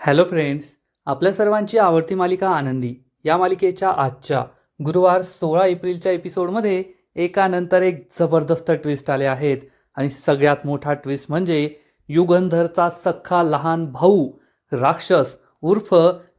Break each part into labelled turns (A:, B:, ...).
A: Hello friends, आपल्या सर्वांची आवडती मालिका आनंदी या मालिकेच्या आजच्या गुरुवार 16 एप्रिलच्या एपिसोडमध्ये एकानंतर एक जबरदस्त ट्विस्ट आले आहेत. आणि सगळ्यात मोठा ट्विस्ट म्हणजे युगंधरचा सख्खा लहान भाऊ राक्षस उर्फ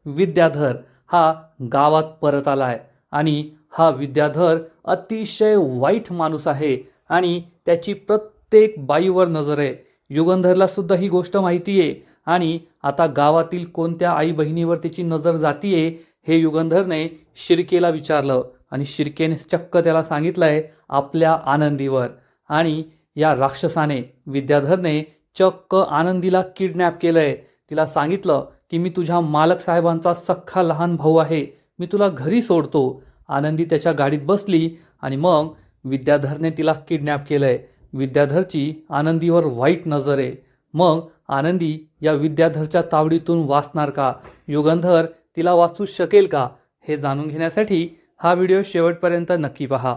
A: विद्याधर हा गावात परत आलाय. आणि हा विद्याधर अतिशय वाईट माणूस आहे आणि त्याची प्रत्येक बाईवर नजर आहे. युगंधरला सुद्धा ही गोष्ट माहिती आहे आणि आता गावातील कोणत्या आई बहिणीवर तिची नजर जातीये हे युगंधरने शिर्केला विचारलं आणि शिर्केने चक्क त्याला सांगितलंय आपल्या आनंदीवर. आणि या राक्षसाने विद्याधरने चक्क आनंदीला किडनॅप केलंय. तिला सांगितलं की मी तुझ्या मालक साहेबांचा सख्खा लहान भाऊ आहे, मी तुला घरी सोडतो. आनंदी त्याच्या गाडीत बसली आणि मग विद्याधरने तिला किडनॅप केलंय. विद्याधरची आनंदीवर वाईट नजर आहे. मग आनंदी या विद्याधरच्या तावडीतून वाचणार का? युगंधर तिला वाचू शकेल का? हे जाणून घेण्यासाठी हा व्हिडिओ शेवटपर्यंत नक्की पहा.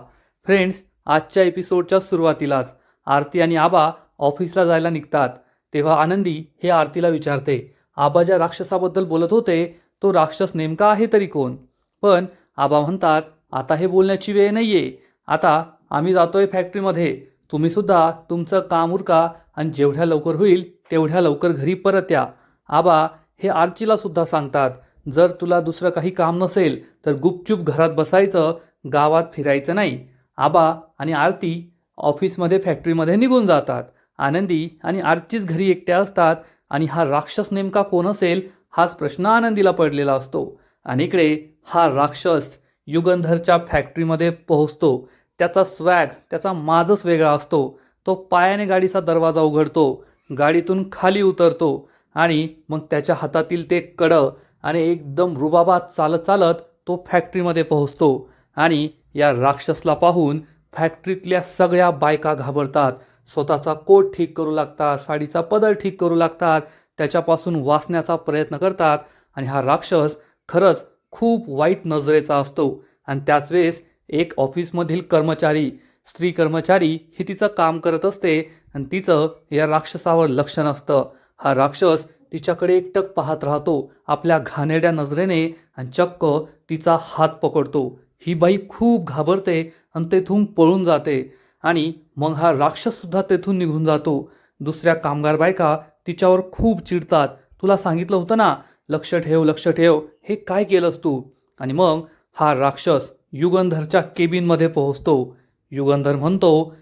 A: फ्रेंड्स, आजच्या एपिसोडच्या सुरुवातीलाच आरती आणि आबा ऑफिसला जायला निघतात. तेव्हा आनंदी हे आरतीला विचारते, आबा ज्या राक्षसाबद्दल बोलत होते तो राक्षस नेमका आहे तरी कोण? पण आबा म्हणतात, आता हे बोलण्याची वेळ नाहीये, आता आम्ही जातोय फॅक्टरीमध्ये, तुम्ही सुद्धा तुमचं काम उरका आणि जेवढ्या लवकर होईल तेवढ्या लवकर घरी परत या. आबा हे आर्चीला सुद्धा सांगतात, जर तुला दुसरं काही काम नसेल तर गुपचूप घरात बसायचं, गावात फिरायचं नाही. आबा आणि आरती ऑफिसमध्ये फॅक्टरीमध्ये निघून जातात. आनंदी आणि आरचीच घरी एकट्या असतात आणि हा राक्षस नेमका कोण असेल हाच प्रश्न आनंदीला पडलेला असतो. आणि इकडे हा राक्षस युगंधरच्या फॅक्टरीमध्ये पोहोचतो. त्याचा स्वॅग, त्याचा माजच वेगळा असतो. तो पायाने गाडीचा दरवाजा उघडतो, गाडीतून खाली उतरतो आणि मग त्याच्या हातातील ते कडं आणि एकदम रुबाबात चालत चालत तो फॅक्टरीमध्ये पोहोचतो. आणि या राक्षसला पाहून फॅक्टरीतल्या सगळ्या बायका घाबरतात, स्वतःचा कोट ठीक करू लागतात, साडीचा पदर ठीक करू लागतात, त्याच्यापासून वाचण्याचा प्रयत्न करतात. आणि हा राक्षस खरंच खूप वाईट नजरेचा असतो. आणि त्याच वेळेस एक ऑफिसमधील कर्मचारी, स्त्री कर्मचारी ही तिचं काम करत असते आणि तिचं या राक्षसावर लक्ष नसतं. हा राक्षस तिच्याकडे एकटक पाहत राहतो आपल्या घाणेरड्या नजरेने आणि चक्क तिचा हात पकडतो. ही बाई खूप घाबरते आणि तेथून पळून जाते. आणि मग हा राक्षससुद्धा तेथून निघून जातो. दुसऱ्या कामगार बायका तिच्यावर खूप चिडतात, तुला सांगितलं होतं ना, लक्ष ठेव लक्ष ठेव, हे काय केलंस तू? आणि मग हा राक्षस युगंधरच्या केबिनमध्ये पोहोचतो. युगंधर म्हणतो,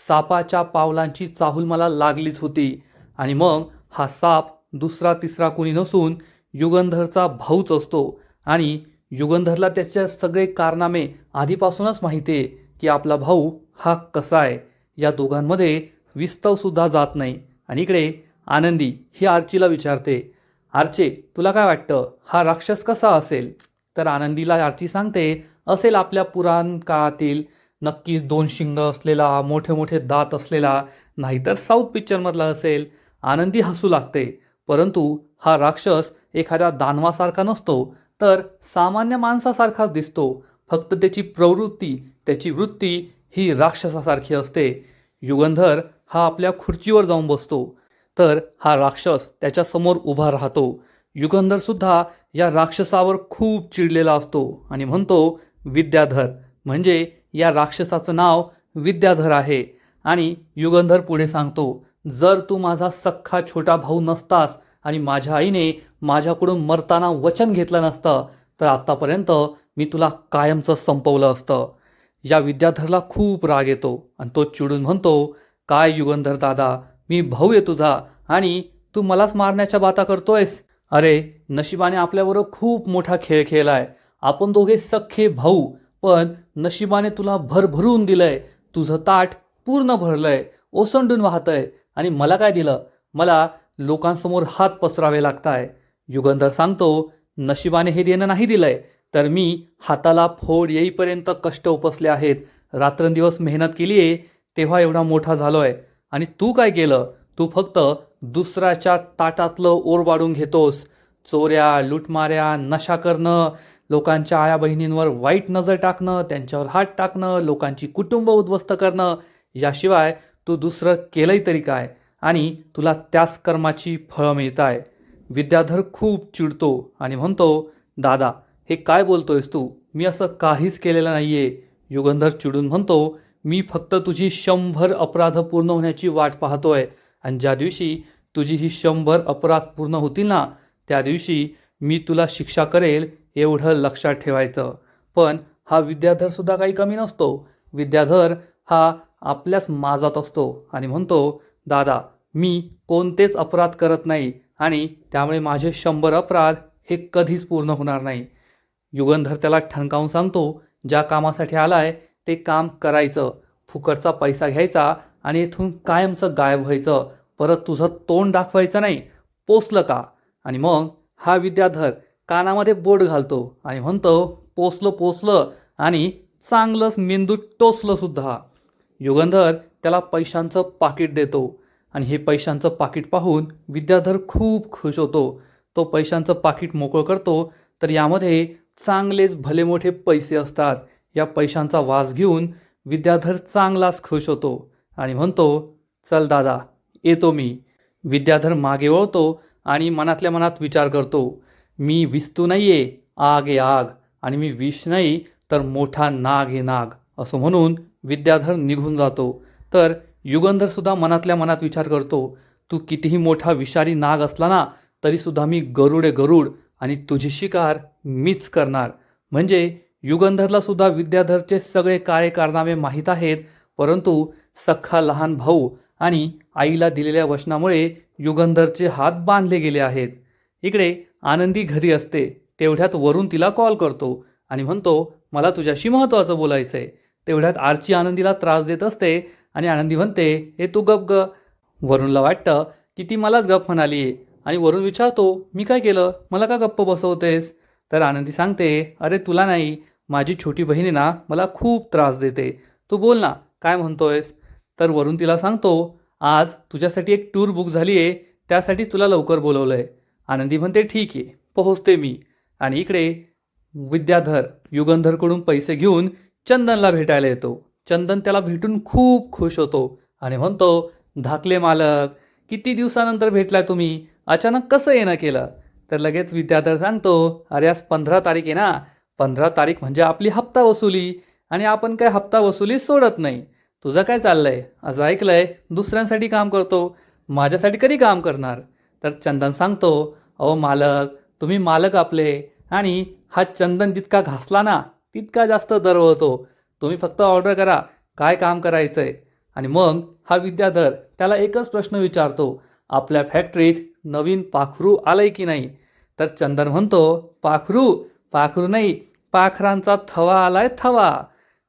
A: सापाच्या पावलांची चाहूल मला लागलीच होती. आणि मग हा साप दुसरा तिसरा कोणी नसून युगंधरचा भाऊच असतो. आणि युगंधरला त्याचे सगळे कारनामे आधीपासूनच माहिती आहे की आपला भाऊ हा कसा आहे. या दोघांमध्ये विस्तवसुद्धा जात नाही. आणि इकडे आनंदी ही आर्चीला विचारते, आर्चे तुला काय वाटतं हा राक्षस कसा असेल? तर आनंदीला आर्ची सांगते, असेल आपल्या पुराण काळातील, नक्कीच 2 शिंग असलेला, मोठे मोठे दात असलेला, नाहीतर साऊथ पिक्चरमधला असेल. आनंदी हसू लागते. परंतु हा राक्षस एखाद्या दानवासारखा नसतो, तर सामान्य माणसासारखाच दिसतो. फक्त त्याची प्रवृत्ती, त्याची वृत्ती ही राक्षसासारखी असते. युगंधर हा आपल्या खुर्चीवर जाऊन बसतो, तर हा राक्षस त्याच्यासमोर उभा राहतो. युगंधरसुद्धा या राक्षसावर खूप चिडलेला असतो आणि म्हणतो, विद्याधर, म्हणजे या राक्षसाचं नाव विद्याधर आहे. आणि युगंधर पुढे सांगतो, जर तू माझा सख्खा छोटा भाऊ नसतास आणि माझ्या आईने माझ्याकडून मरताना वचन घेतलं नसतं तर आत्तापर्यंत मी तुला कायमचं संपवलं असतं. या विद्याधरला खूप राग येतो आणि तो चिडून म्हणतो, काय युगंधर दादा, मी भाऊ आहे तुझा आणि तू मलाच मारण्याच्या बाता करतोयस? अरे, नशिबाने आपल्याबरोबर खूप मोठा खेळ खेळलाय, आपण दोघे सख्खे भाऊ, पण नशिबाने तुला भरभरून दिलंय, तुझं ताट पूर्ण भरलंय, ओसंडून वाहतंय. आणि मला काय दिलं? मला लोकांसमोर हात पसरावे लागताय. युगंधर सांगतो, नशिबाने हे देणं नाही दिलंय, तर मी हाताला फोड येईपर्यंत कष्ट उपसले आहेत, रात्रंदिवस मेहनत केली आहे, तेव्हा एवढा मोठा झालोय. आणि तू काय केलं? तू फक्त दुसऱ्याच्या ताटातलं ओरबाडून घेतोस. चोऱ्या, लुटमाऱ्या, नशा करणं, लोकांच्या आया बहिणींवर वाईट नजर टाकणं, त्यांच्यावर हात टाकणं, लोकांची कुटुंब उद्ध्वस्त करणं, याशिवाय तू दुसरं केलंय तरी काय? आणि तुला त्याच कर्माची फळं मिळत आहे. विद्याधर खूप चिडतो आणि म्हणतो, दादा हे काय बोलतोयस तू? मी असं काहीच केलेलं नाही आहे. युगंधर चिडून म्हणतो, मी फक्त तुझी 100 अपराध पूर्ण होण्याची वाट पाहतोय आणि ज्या दिवशी तुझी ही 100 अपराध पूर्ण होतील ना, त्या दिवशी मी तुला शिक्षा करेल एवढं लक्षात ठेवायचं. पण हा विद्याधरसुद्धा काही कमी नसतो. विद्याधर हा आपल्याच माजात असतो आणि म्हणतो, दादा मी कोणतेच अपराध करत नाही आणि त्यामुळे माझे 100 अपराध हे कधीच पूर्ण होणार नाही. युगंधर त्याला ठणकावून सांगतो, ज्या कामासाठी आलाय ते काम करायचं, फुकटचा पैसा घ्यायचा आणि इथून कायमचं गायब व्हायचं, परत तुझं तोंड दाखवायचं नाही. पोचलं का? आणि मग हा विद्याधर कानामध्ये बोट घालतो आणि म्हणतो, पोचलं पोचलं, आणि चांगलंच मेंदूत टोचलं सुद्धा. युगंधर त्याला पैशांचं पाकिट देतो आणि हे पैशांचं पाकिट पाहून विद्याधर खूप खुश होतो. तो पैशांचं पाकिट मोकळं करतो तर यामध्ये चांगलेच भले मोठे पैसे असतात. या पैशांचा वास घेऊन विद्याधर चांगलाच खुश होतो आणि म्हणतो, चल दादा येतो मी. विद्याधर मागे वळतो आणि मनातल्या मनात विचार करतो, मी विस्तू नाही आहे, आग आहे आग, आणि मी विष नाही तर मोठा नाग आहे नाग, असं म्हणून विद्याधर निघून जातो. तर युगंधरसुद्धा मनातल्या मनात विचार करतो, तू कितीही मोठा विषारी नाग असला ना तरीसुद्धा मी गरुड आहे गरुड, आणि तुझी शिकार मीच करणार. म्हणजे युगंधरला सुद्धा विद्याधरचे सगळे काळे कारनामे माहीत आहेत, परंतु सख्खा लहान भाऊ आणि आईला दिलेल्या वचनामुळे युगंधरचे हात बांधले गेले आहेत. इकडे आनंदी घरी असते. तेवढ्यात वरून तिला कॉल करतो आणि म्हणतो, मला तुझ्याशी महत्त्वाचं बोलायचं आहे. तेवढ्यात आरची आनंदीला त्रास देत असते आणि आनंदी म्हणते, हे तू गप ग. वरूनला वाटतं की ती मलाच गप म्हणाली आहे आणि वरून विचारतो, मी काय केलं, मला का गप्प बसवतेस? तर आनंदी सांगते, अरे तुला नाही, माझी छोटी बहिणी ना मला खूप त्रास देते, तू बोल ना काय म्हणतोयस? तर वरून तिला सांगतो, आज तुझ्यासाठी एक टूर बुक झाली आहे, त्यासाठी तुला लवकर बोलवलं आहे. आनंदी म्हणते, ठीक आहे पोहोचते मी. आणि इकडे विद्याधर युगंधरकडून पैसे घेऊन चंदनला भेटायला येतो. चंदन त्याला भेटून खूप खुश होतो आणि म्हणतो, धाकले मालक किती दिवसानंतर भेटलाय तुम्ही, अचानक कसं येणं केलं? तर लगेच विद्याधर सांगतो, अरे आज 15 तारीख आहे ना, 15 तारीख म्हणजे आपली हप्ता वसुली, आणि आपण काय हप्ता वसुली सोडत नाही. तुझं काय चाललंय? असं ऐकलंय दुसऱ्यांसाठी काम करतो, माझ्यासाठी कधी काम करणार? तर चंदन सांगतो, अहो मालक तुम्ही मालक आपले, आणि हा चंदन जितका घासला ना तितका जास्त दरवळतो. तुम्ही फक्त ऑर्डर करा काय काम करायचं आहे. आणि मग हा विद्याधर त्याला एकच प्रश्न विचारतो, आपल्या फॅक्टरीत नवीन पाखरू आलंय की नाही? तर चंदन म्हणतो, पाखरू पाखरू नाही, पाखरांचा थवा आलाय थवा.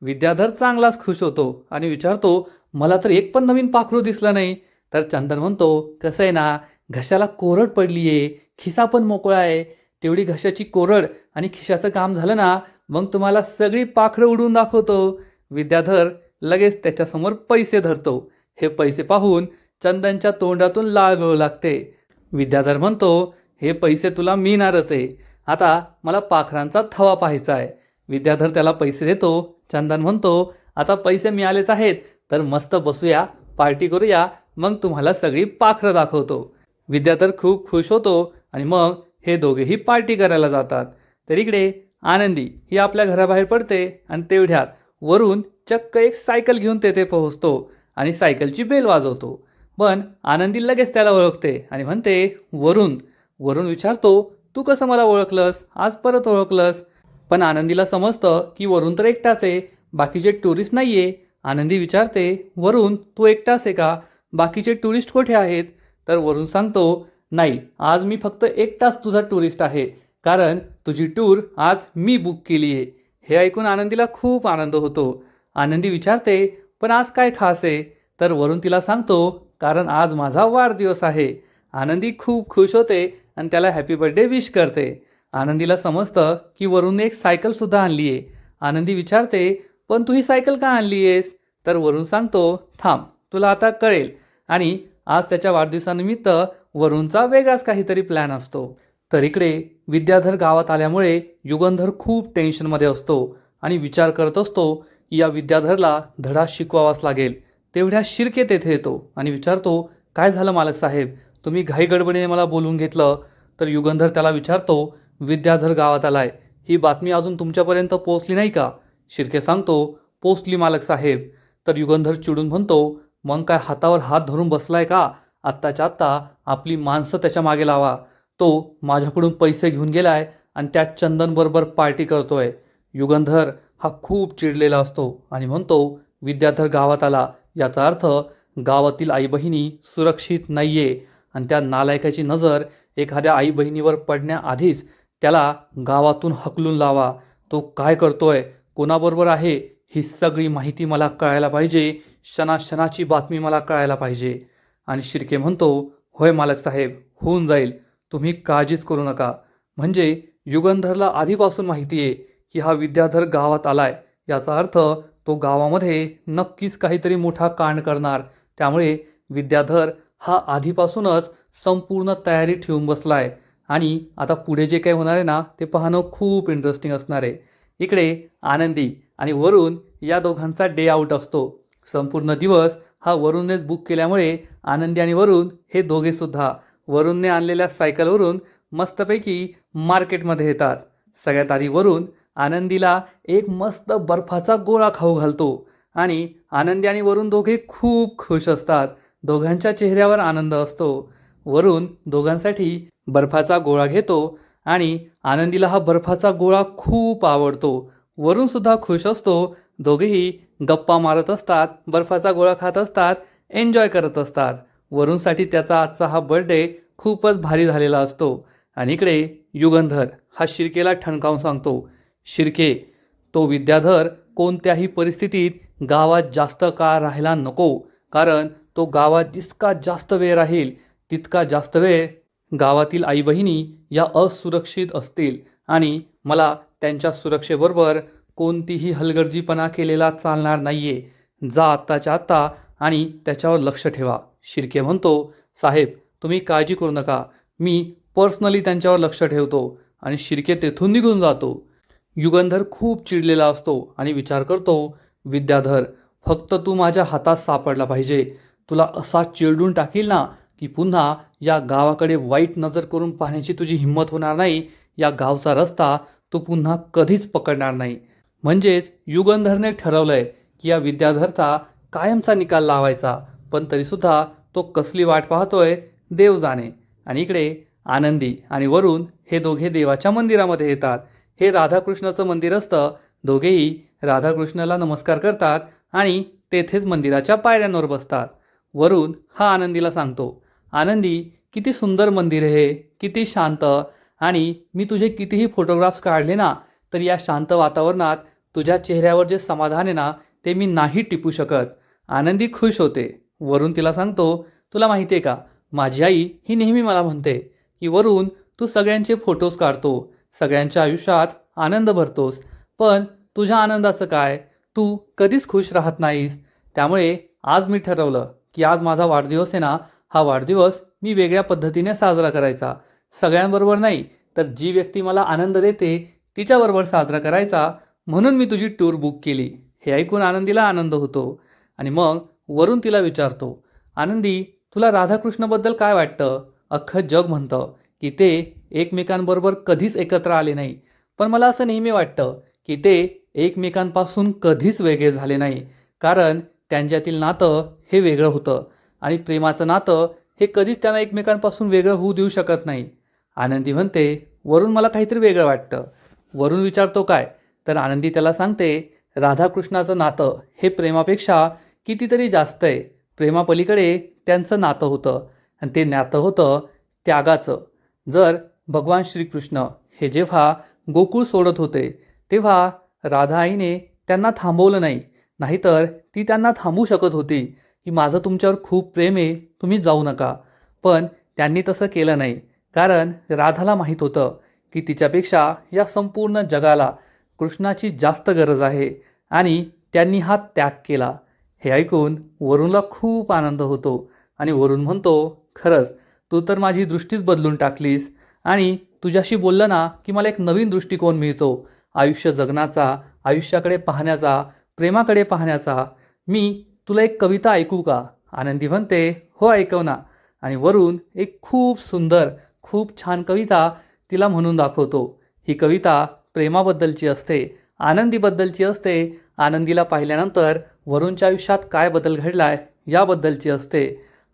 A: विद्याधर चांगलाच खुश होतो आणि विचारतो, मला तर एक पण नवीन पाखरू दिसलं नाही. तर चंदन म्हणतो, कसं आहे ना, घशाला कोरड पडली आहे, खिसा पण मोकळा आहे, तेवढी घशाची कोरड आणि खिशाचं काम झालं ना मग तुम्हाला सगळी पाखरं उडवून दाखवतो. विद्याधर लगेच त्याच्यासमोर पैसे धरतो. हे पैसे पाहून चंदनच्या तोंडातून लाळ गळू लागते. विद्याधर म्हणतो, हे पैसे तुला मिळणारच आहे, आता मला पाखरांचा थवा पाहायचा आहे. विद्याधर त्याला पैसे देतो. चंदन म्हणतो, आता पैसे मिळालेच आहेत तर मस्त बसूया, पार्टी करूया, मग तुम्हाला सगळी पाखरं दाखवतो. विद्याधर खूप खुश होतो आणि मग हे दोघेही पार्टी करायला जातात. तर इकडे आनंदी ही आपल्या घराबाहेर पडते आणि तेवढ्यात वरून चक्क एक सायकल घेऊन तेथे पोहोचतो आणि सायकलची बेल वाजवतो. पण आनंदी लगेच त्याला ओळखते आणि म्हणते, वरून. वरून विचारतो, तू कसं मला ओळखलंस, आज परत ओळखलंस? पण आनंदीला समजतं की वरून तर एकटाच आहे, बाकीचे टुरिस्ट नाही आहे. आनंदी विचारते, वरून तू एकटाच आहे का, बाकीचे टुरिस्ट कुठे आहेत? तर वरून सांगतो, नाही आज मी फक्त एकटाच तुझा टुरिस्ट आहे, कारण तुझी टूर आज मी बुक केली आहे. हे ऐकून आनंदीला खूप आनंद होतो. आनंदी विचारते, पण आज काय खास आहे? तर वरून तिला सांगतो, कारण आज माझा वाढदिवस आहे. आनंदी खूप खुश होते आणि त्याला हॅपी बर्थडे विश करते. आनंदीला समजतं की वरून एक सायकलसुद्धा आणली आहे. आनंदी विचारते, पण तू ही सायकल का आणली आहेस? तर वरून सांगतो, थांब तुला आता कळेल. आणि आज त्याच्या वाढदिवसानिमित्त वरूनचा वेगळाच काहीतरी प्लॅन असतो. तर इकडे विद्याधर गावात आल्यामुळे युगंधर खूप टेन्शनमध्ये असतो आणि विचार करत असतो की या विद्याधरला धडा शिकवावाच लागेल. तेवढ्या शिर्के तेथे येतो आणि विचारतो, काय झालं मालक साहेब, तुम्ही घाईगडबडीने मला बोलवून घेतलं, तर युगंधर त्याला विचारतो, विद्याधर गावात आलाय, ही बातमी अजून तुमच्यापर्यंत पोहोचली नाही का? शिर्के सांगतो, पोहोचली मालक साहेब. तर युगंधर चिडून म्हणतो, मग काय हातावर हात धरून बसलाय का? आत्ताच्या आत्ता आपली माणसं त्याच्या मागे लावा. तो माझ्याकडून पैसे घेऊन गेलाय आणि त्या चंदनबरोबर पार्टी करतोय. युगंधर हा खूप चिडलेला असतो आणि म्हणतो, विद्याधर गावात आला याचा अर्थ गावातील आई बहिणी सुरक्षित नाहीये आणि त्या नालायकाची नजर एखाद्या आई बहिणीवर पडण्याआधीच त्याला गावातून हकलून लावा. तो काय करतोय, कोणाबरोबर आहे, ही सगळी माहिती मला कळायला पाहिजे. क्षणाक्षणाची बातमी मला कळायला पाहिजे. आणि शिर्के म्हणतो, होय मालक साहेब, होऊन जाईल, तुम्ही काळजीच करू नका. म्हणजे युगंधरला आधीपासून माहिती आहे की हा विद्याधर गावात आलाय, याचा अर्थ तो गावामध्ये नक्कीच काहीतरी मोठा कांड करणार. त्यामुळे विद्याधर हा आधीपासूनच संपूर्ण तयारी ठेवून बसलाय आणि आता पुढे जे काही होणार आहे ना, ते पाहणं खूप इंटरेस्टिंग असणार आहे. इकडे आनंदी आणि वरुण या दोघांचा डे आउट असतो. संपूर्ण दिवस हा वरुणनेच बुक केल्यामुळे आनंदी आणि वरुण हे दोघेसुद्धा वरुणने आणलेल्या सायकलवरून मस्तपैकी मार्केटमध्ये येतात. सगळ्यात आधी वरुण आनंदीला एक मस्त बर्फाचा गोळा खाऊ घालतो आणि आनंदी आणि वरुण दोघे खूप खुश असतात. दोघांच्या चेहऱ्यावर आनंद असतो. वरुण दोघांसाठी बर्फाचा गोळा घेतो आणि आनंदीला हा बर्फाचा गोळा खूप आवडतो. वरुण सुद्धा खुश असतो. दोघेही गप्पा मारत असतात, बर्फाचा गोळा खात असतात, एन्जॉय करत असतात. वरुणसाठी त्याचा आजचा हा बर्थडे खूपच भारी झालेला असतो. आणि इकडे युगंधर हा शिर्केला ठणकावून सांगतो, शिर्के, तो विद्याधर कोणत्याही परिस्थितीत गावात जास्त काळ राहायला नको, कारण तो गावात जितका जास्त वेळ राहील तितका जास्त वेळ गावातील आई बहिणी या असुरक्षित असतील आणि मला त्यांच्या सुरक्षेबरोबर कोणतीही हलगर्जीपणा केलेला चालणार नाहीये. जा आत्ताच्या आत्ता आणि त्याच्यावर लक्ष ठेवा. शिर्के म्हणतो, साहेब तुम्ही काळजी करू नका, मी पर्सनली त्यांच्यावर लक्ष ठेवतो. आणि शिर्के तेथून निघून जातो. युगंधर खूप चिडलेला असतो आणि विचार करतो, विद्याधर, फक्त तू माझ्या हातात सापडला पाहिजे. तुला असा चिरडून टाकील ना की पुन्हा या गावाकडे वाईट नजर करून पाहण्याची तुझी हिंमत होणार नाही. या गावचा रस्ता तू पुन्हा कधीच पकडणार नाही. म्हणजेच युगंधरने ठरवलंय की या विद्याधरचा कायमचा निकाल लावायचा. पण तरीसुद्धा तो कसली वाट पाहतोय देव जाणे. आणि इकडे आनंदी आणि वरुण हे दोघे देवाच्या मंदिरामध्ये येतात. हे राधाकृष्णाचं मंदिर असतं. दोघेही राधाकृष्णाला नमस्कार करतात आणि तेथेच मंदिराच्या पायऱ्यांवर बसतात. वरुण हा आनंदीला सांगतो, आनंदी, किती सुंदर मंदिर आहे, किती शांत, आणि मी तुझे कितीही फोटोग्राफ्स काढले ना तर या शांत वातावरणात तुझ्या चेहऱ्यावर जे समाधान आहे ना ते मी नाही टिपू शकत. आनंदी खुश होते. वरुण तिला सांगतो, तुला माहिती आहे का, माझी आई ही नेहमी मला म्हणते की वरुण, तू सगळ्यांचे फोटोज काढतो, सगळ्यांच्या आयुष्यात आनंद भरतोस, पण तुझ्या आनंदाचं काय, तू कधीच खुश राहत नाहीस. त्यामुळे आज मी ठरवलं की आज माझा वाढदिवस आहे ना, हा वाढदिवस मी वेगळ्या पद्धतीने साजरा करायचा. सगळ्यांबरोबर नाही, तर जी व्यक्ती मला आनंद देते तिच्याबरोबर साजरा करायचा. म्हणून मी तुझी टूर बुक केली. हे ऐकून आनंदीला आनंद होतो. आणि मग वरुण तिला विचारतो, आनंदी, तुला राधाकृष्णाबद्दल काय वाटतं? अख्खं जग म्हणतं की ते एकमेकांबरोबर कधीच एकत्र आले नाही, पण मला असं नेहमी वाटतं की ते एकमेकांपासून कधीच वेगळे झाले नाही, कारण त्यांच्यातील नातं हे वेगळं होतं आणि प्रेमाचं नातं हे कधीच त्यांना एकमेकांपासून वेगळं होऊ देऊ शकत नाही. आनंदी म्हणते, वरुण, मला काहीतरी वेगळं वाटतं. वरुण विचारतो, काय? तर आनंदी त्याला सांगते, राधाकृष्णाचं नातं हे प्रेमापेक्षा कितीतरी जास्त आहे. प्रेमापलीकडे त्यांचं नातं होतं आणि ते नातं होतं त्यागाचं. जर भगवान श्रीकृष्ण हे जेव्हा गोकुळ सोडत होते तेव्हा राधा आईने त्यांना थांबवलं नाही, नाहीतर ती त्यांना थांबवू शकत होती की माझं तुमच्यावर खूप प्रेम आहे, तुम्ही जाऊ नका. पण त्यांनी तसं केलं नाही, कारण राधाला माहीत होतं की तिच्यापेक्षा या संपूर्ण जगाला कृष्णाची जास्त गरज आहे आणि त्यांनी हा त्याग केला. हे ऐकून वरुणला खूप आनंद होतो आणि वरुण म्हणतो, खरंच तू तर माझी दृष्टीच बदलून टाकलीस आणि तुझ्याशी बोललं ना की मला एक नवीन दृष्टिकोन मिळतो आयुष्य जगण्याचा, आयुष्याकडे पाहण्याचा, प्रेमाकडे पाहण्याचा. मी तुला एक कविता ऐकू का? आनंदी म्हणते, हो ऐकव ना. आणि वरुण एक खूप सुंदर खूप छान कविता तिला म्हणून दाखवतो. ही कविता प्रेमाबद्दलची असते, आनंदीबद्दलची असते. आनंदीला पाहिल्यानंतर वरूणच्या आयुष्यात काय बदल घडलाय याबद्दलची असते.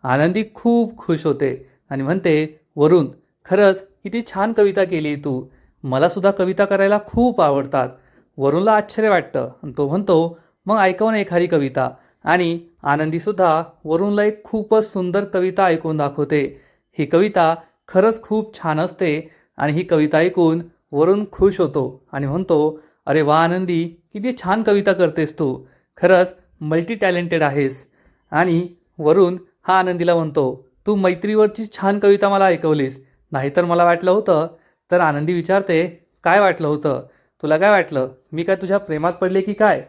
A: आनंदी खूप खुश होते आणि म्हणते, वरुण, खरंच किती छान कविता केली तू. मलासुद्धा कविता करायला खूप आवडतात. वरूणला आश्चर्य वाटतं आणि तो म्हणतो, मग ऐकव ना एखादी कविता. आणि आनंदीसुद्धा वरूणला एक खूपच सुंदर कविता ऐकून दाखवते. ही कविता खरंच खूप छान असते आणि ही कविता ऐकून वरूण खुश होतो आणि म्हणतो, अरे वा आनंदी, किती छान कविता करतेस तू. खरंच मल्टी टॅलेंटेड आहेस. आणि वरूण हा आनंदीला म्हणतो, तू मैत्रीवरची छान कविता मला ऐकवलीस, नाहीतर मला वाटलं होतं. तर आनंदी विचारते, काय वाटलं होतं तुला? काय वाटलं, मी काय तुझ्या प्रेमात पडले की काय?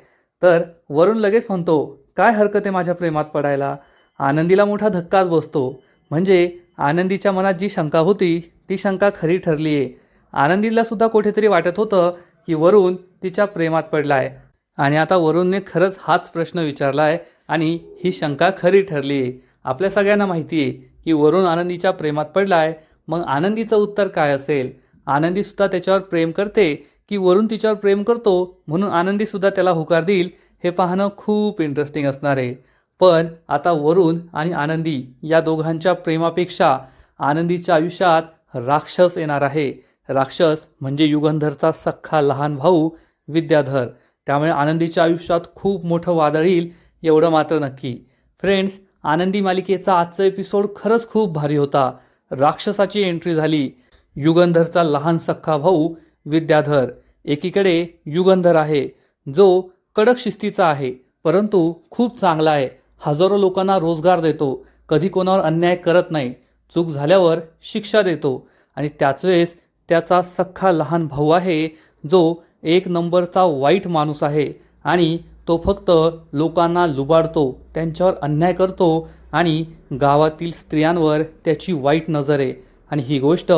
A: तर वरूण लगेच म्हणतो, काय हरकत आहे माझ्या प्रेमात पडायला. आनंदीला मोठा धक्काच बसतो. म्हणजे आनंदीच्या मनात जी शंका होती ती शंका खरी ठरली आहे. आनंदीला सुद्धा कुठेतरी वाटत होतं की वरूण तिच्या प्रेमात पडलाय आणि आता वरूणने खरंच हाच प्रश्न विचारलाय आणि ही शंका खरी ठरली आहे. आपल्या सगळ्यांना माहिती आहे की वरूण आनंदीच्या प्रेमात पडलाय. मग आनंदीचं उत्तर काय असेल? आनंदीसुद्धा त्याच्यावर प्रेम करते की वरूण तिच्यावर प्रेम करतो म्हणून आनंदीसुद्धा त्याला होकार देईल? हे पाहणं खूप इंटरेस्टिंग असणार आहे. पण आता वरूण आणि आनंदी या दोघांच्या प्रेमापेक्षा आनंदीच्या आयुष्यात राक्षस येणार आहे. राक्षस म्हणजे युगंधरचा सख्खा लहान भाऊ विद्याधर. त्यामुळे आनंदीच्या आयुष्यात खूप मोठं वादळ येईल एवढं मात्र नक्की. फ्रेंड्स, आनंदी मालिकेचा आजचा एपिसोड खरंच खूप भारी होता. राक्षसाची एंट्री झाली. युगंधरचा लहान सख्खा भाऊ विद्याधर. एकीकडे युगंधर आहे जो कडक शिस्तीचा आहे, परंतु खूप चांगला आहे. हजारो लोकांना रोजगार देतो, कधी कोणावर अन्याय करत नाही, चूक झाल्यावर शिक्षा देतो. आणि त्याच वेळेस त्याचा सख्खा लहान भाऊ आहे जो एक नंबरचा वाईट माणूस आहे आणि तो फक्त लोकांना लुबाडतो, त्यांच्यावर अन्याय करतो आणि गावातील स्त्रियांवर त्याची वाईट नजर आहे. आणि ही गोष्ट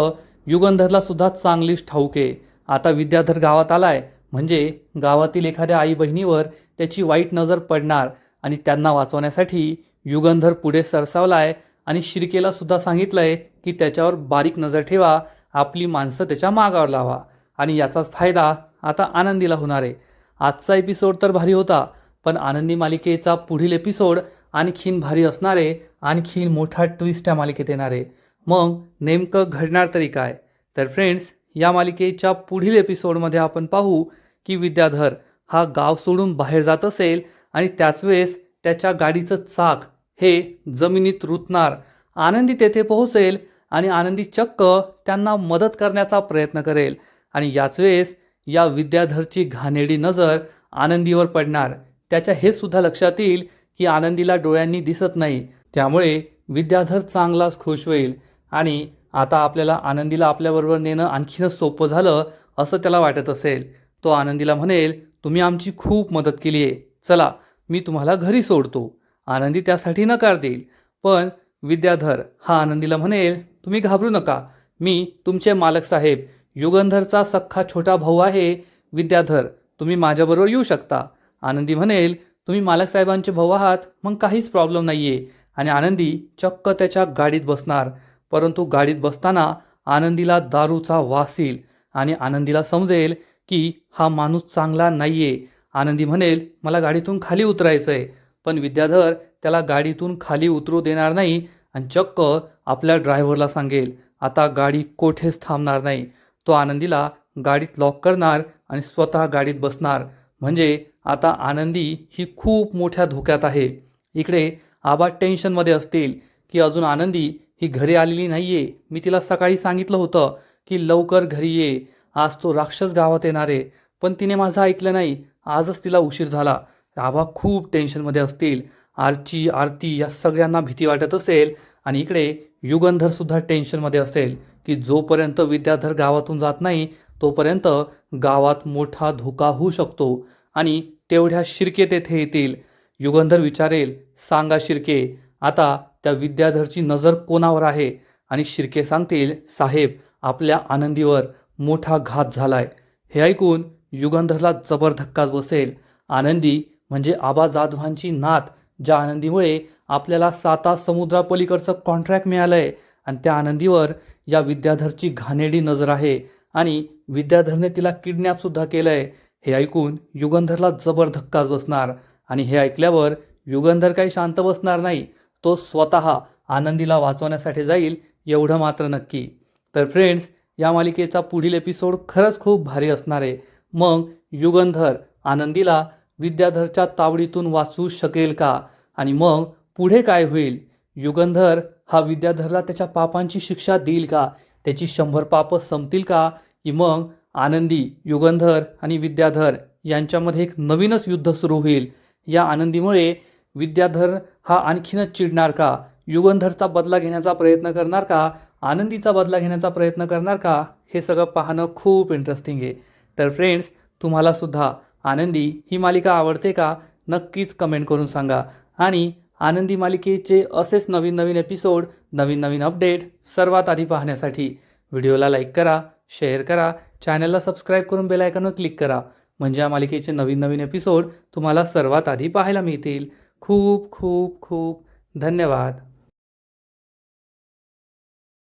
A: युगंधरला सुद्धा चांगलीच ठाऊक आहे. आता विद्याधर गावात आलाय म्हणजे गावातील एखाद्या आई बहिणीवर त्याची वाईट नजर पडणार आणि त्यांना वाचवण्यासाठी युगंधर पुढे सरसावलाय आणि शिर्केला सुद्धा सांगितलंय की त्याच्यावर बारीक नजर ठेवा, आपली माणसं त्याच्या मागावर लावा. आणि याचाच फायदा आता आनंदीला होणार आहे. आजचा एपिसोड तर भारी होता, पण आनंदी मालिकेचा पुढील एपिसोड आणखीन भारी असणार आहे. आणखीन मोठा ट्विस्ट या मालिकेत येणार आहे. मग नेमकं घडणार तरी काय? तर फ्रेंड्स, या मालिकेच्या पुढील एपिसोडमध्ये आपण पाहू की विद्याधर हा गाव सोडून बाहेर जात असेल आणि त्याच वेळेस त्याच्या गाडीचं चाक हे जमिनीत रुतणार. आनंदी तेथे पोहोचेल आणि आनंदी चक्क त्यांना मदत करण्याचा प्रयत्न करेल. आणि याच वेळेस या विद्याधरची घाणेरडी नजर आनंदीवर पडणार. त्याच्या हे सुद्धा लक्षात येईल की आनंदीला डोळ्यांनी दिसत नाही. त्यामुळे विद्याधर चांगलाच खुश होईल आणि आता आपल्याला आनंदीला आपल्याबरोबर नेणं आणखीनच सोपं झालं असं त्याला वाटत असेल. तो आनंदीला म्हणेल, तुम्ही आमची खूप मदत केली आहे, चला मी तुम्हाला घरी सोडतो. आनंदी त्यासाठी नकार देईल. पण विद्याधर हा आनंदीला म्हणेल, तुम्ही घाबरू नका, मी तुमचे मालक साहेब युगंधरचा सख्खा छोटा भाऊ आहे विद्याधर, तुम्ही माझ्याबरोबर येऊ शकता. आनंदी म्हणेल, तुम्ही मालक साहेबांचे भाऊ आहात, मग काहीच प्रॉब्लेम नाही आहे. आणि आनंदी चक्क त्याच्या गाडीत बसणार. परंतु गाडीत बसताना आनंदीला दारूचा वास येईल आणि आनंदीला समजेल की हा माणूस चांगला नाही आहे. आनंदी म्हणेल, मला गाडीतून खाली उतरायचं आहे. पण विद्याधर त्याला गाडीतून खाली उतरू देणार नाही आणि चक्क आपल्या ड्रायव्हरला सांगेल, आता गाडी कोठेच थांबणार नाही. तो आनंदीला गाडीत लॉक करणार आणि स्वतः गाडीत बसणार. म्हणजे आता आनंदी ही खूप मोठ्या धोक्यात आहे. इकडे आबा टेन्शनमध्ये असतील की अजून आनंदी ही घरी आलेली नाही आहे. मी तिला सकाळी सांगितलं होतं की लवकर घरी ये, आज तो राक्षस गावात येणार आहे, पण तिने माझं ऐकलं नाही, आजच तिला उशीर झाला. आबा खूप टेन्शनमध्ये असतील. आरची आरती या सगळ्यांना भीती वाटत असेल आणि इकडे युगंधरसुद्धा टेन्शनमध्ये असेल की जोपर्यंत विद्याधर गावातून जात नाही तोपर्यंत गावात मोठा धोका होऊ शकतो. आणि तेवढ्या शिर्के तेथे येतील. युगंधर विचारेल, सांगा शिर्के, आता त्या विद्याधरची नजर कोणावर आहे? आणि शिर्के सांगतील, साहेब आपल्या आनंदीवर मोठा घात झालाय. हे ऐकून युगंधरला जबर धक्काच बसेल. आनंदी म्हणजे आबा जाधवांची नात, ज्या आनंदीमुळे आपल्याला 7 समुद्रापलीकडचं कॉन्ट्रॅक्ट मिळालंय आणि त्या आनंदीवर या विद्याधरची घाणेरडी नजर आहे आणि विद्याधरने तिला किडनॅपसुद्धा केलं आहे हे ऐकून युगंधरला जबर धक्काच बसणार आणि हे ऐकल्यावर युगंधर काही शांत बसणार नाही. तो स्वतः आनंदीला वाचवण्यासाठी जाईल एवढं मात्र नक्की. तर फ्रेंड्स, या मालिकेचा पुढील एपिसोड खरंच खूप भारी असणार आहे. मग युगंधर आनंदीला विद्याधरच्या तावडीतून वाचवू शकेल का आणि मग पुढे काय होईल? युगंधर हा विद्याधरला त्याच्या पापांची शिक्षा देईल का? त्याची 100 पापं संपतील का? की मग आनंदी, युगंधर आणि विद्याधर यांच्यामध्ये एक नवीनच युद्ध सुरू होईल? या आनंदीमुळे विद्याधर हा आणखीनच चिडणार का? युगंधरचा बदला घेण्याचा प्रयत्न करणार का? आनंदीचा बदला घेण्याचा प्रयत्न करणार का? हे सगळं पाहणं खूप इंटरेस्टिंग आहे. तर फ्रेंड्स, तुम्हाला सुद्धा आनंदी ही मालिका आवडते का? नक्कीच कमेंट करून सांगा. आणि आनंदी मालिकेचे असेच नवीन नवीन एपिसोड, नवीन नवीन अपडेट सर्वात आधी पाहण्यासाठी व्हिडिओला लाईक करा, शेअर करा, चॅनलला सबस्क्राईब करून बेल आयकॉनवर क्लिक करा. म्हणजे या मालिकेचे नवीन नवीन एपिसोड तुम्हाला सर्वात आधी पाहायला मिळतील. खूप खूप खूप धन्यवाद.